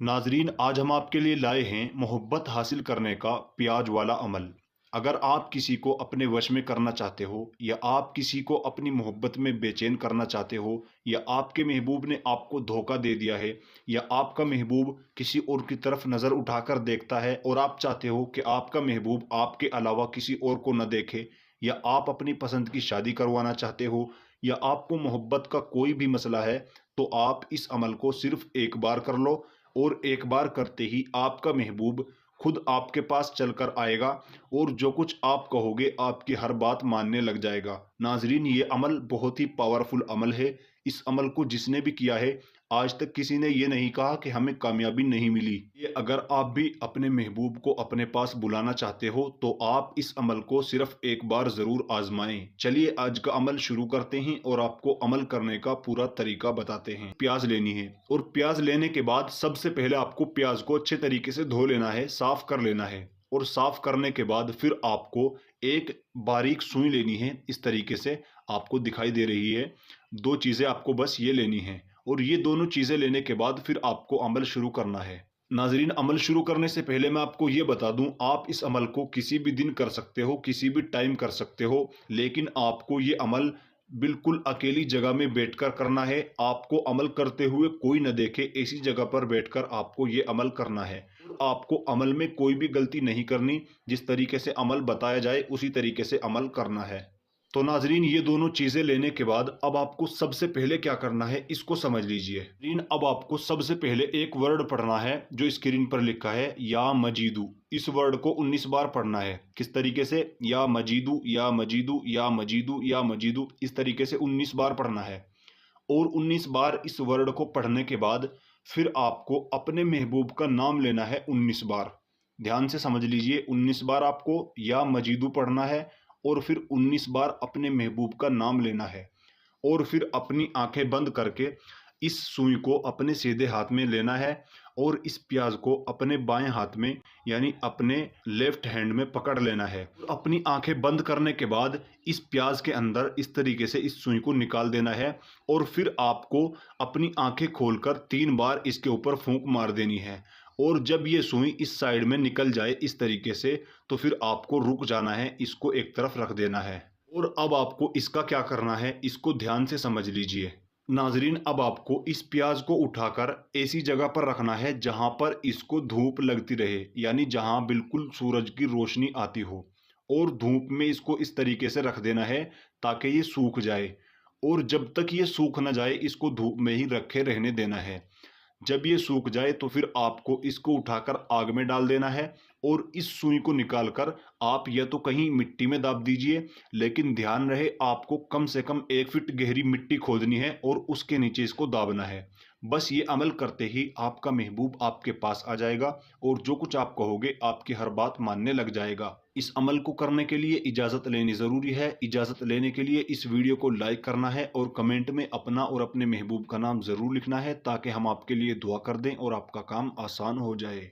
नाजरीन, आज हम आपके लिए लाए हैं मोहब्बत हासिल करने का प्याज वाला अमल। अगर आप किसी को अपने वश में करना चाहते हो, या आप किसी को अपनी मोहब्बत में बेचैन करना चाहते हो, या आपके महबूब ने आपको धोखा दे दिया है, या आपका महबूब किसी और की तरफ नज़र उठाकर देखता है और आप चाहते हो कि आपका महबूब आपके अलावा किसी और को न देखे, या आप अपनी पसंद की शादी करवाना चाहते हो, या आपको मोहब्बत का कोई भी मसला है, तो आप इस अमल को सिर्फ एक बार कर लो, और एक बार करते ही आपका महबूब खुद आपके पास चलकर आएगा और जो कुछ आप कहोगे आपकी हर बात मानने लग जाएगा। नाजरीन, ये अमल बहुत ही पावरफुल अमल है। इस अमल को जिसने भी किया है, आज तक किसी ने ये नहीं कहा कि हमें कामयाबी नहीं मिली। ये अगर आप भी अपने महबूब को अपने पास बुलाना चाहते हो तो आप इस अमल को सिर्फ एक बार ज़रूर आजमाएं। चलिए आज का अमल शुरू करते हैं और आपको अमल करने का पूरा तरीका बताते हैं। प्याज लेनी है, और प्याज लेने के बाद सबसे पहले आपको प्याज को अच्छे तरीके से धो लेना है, साफ कर लेना है। और साफ करने के बाद फिर आपको एक बारीक सुई लेनी है, इस तरीके से आपको दिखाई दे रही है। दो चीज़ें आपको बस ये लेनी है, और ये दोनों चीज़ें लेने के बाद फिर आपको अमल शुरू करना है। नाजरीन, अमल शुरू करने से पहले मैं आपको ये बता दूं, आप इस अमल को किसी भी दिन कर सकते हो, किसी भी टाइम कर सकते हो, लेकिन आपको ये अमल बिल्कुल अकेली जगह में बैठकर करना है। आपको अमल करते हुए कोई न देखे, ऐसी जगह पर बैठकर आपको ये अमल करना है। आपको अमल में कोई भी गलती नहीं करनी, जिस तरीके से अमल बताया जाए उसी तरीके से अमल करना है। तो नाजरीन, ये दोनों चीज़ें लेने के बाद अब आपको सबसे पहले क्या करना है, इसको समझ लीजिए। नाजरीन, अब आपको सबसे पहले एक वर्ड पढ़ना है जो स्क्रीन पर लिखा है, या मजीदू। इस वर्ड को 19 बार पढ़ना है। किस तरीके से? या मजीदू, या मजीदू, या मजीदू, या मजीदू, इस तरीके से 19 बार पढ़ना है। और 19 बार इस वर्ड को पढ़ने के बाद फिर आपको अपने महबूब का नाम लेना है 19 बार। ध्यान से समझ लीजिए, 19 बार आपको या मजीदू पढ़ना है, और फिर 19 बार अपने महबूब का नाम लेना है। और फिर अपनी आंखें बंद करके इस सुई को अपने सीधे हाथ में लेना है, और इस प्याज को अपने बाएं हाथ में यानी अपने लेफ्ट हैंड में पकड़ लेना है। अपनी आंखें बंद करने के बाद इस प्याज के अंदर इस तरीके से इस सुई को निकाल देना है, और फिर आपको अपनी आंखें खोलकर 3 बार इसके ऊपर फूंक मार देनी है। और जब ये सुई इस साइड में निकल जाए इस तरीके से, तो फिर आपको रुक जाना है, इसको एक तरफ रख देना है। और अब आपको इसका क्या करना है, इसको ध्यान से समझ लीजिए। नाजरीन, अब आपको इस प्याज को उठाकर ऐसी जगह पर रखना है जहां पर इसको धूप लगती रहे, यानी जहां बिल्कुल सूरज की रोशनी आती हो। और धूप में इसको इस तरीके से रख देना है ताकि ये सूख जाए। और जब तक ये सूख ना जाए, इसको धूप में ही रखे रहने देना है। जब ये सूख जाए तो फिर आपको इसको उठाकर आग में डाल देना है, और इस सुई को निकालकर आप या तो कहीं मिट्टी में दाब दीजिए, लेकिन ध्यान रहे आपको कम से कम 1 फीट गहरी मिट्टी खोदनी है और उसके नीचे इसको दाबना है। बस ये अमल करते ही आपका महबूब आपके पास आ जाएगा, और जो कुछ आप कहोगे आपकी हर बात मानने लग जाएगा। इस अमल को करने के लिए इजाज़त लेनी ज़रूरी है। इजाज़त लेने के लिए इस वीडियो को लाइक करना है, और कमेंट में अपना और अपने महबूब का नाम ज़रूर लिखना है, ताकि हम आपके लिए दुआ कर दें और आपका काम आसान हो जाए।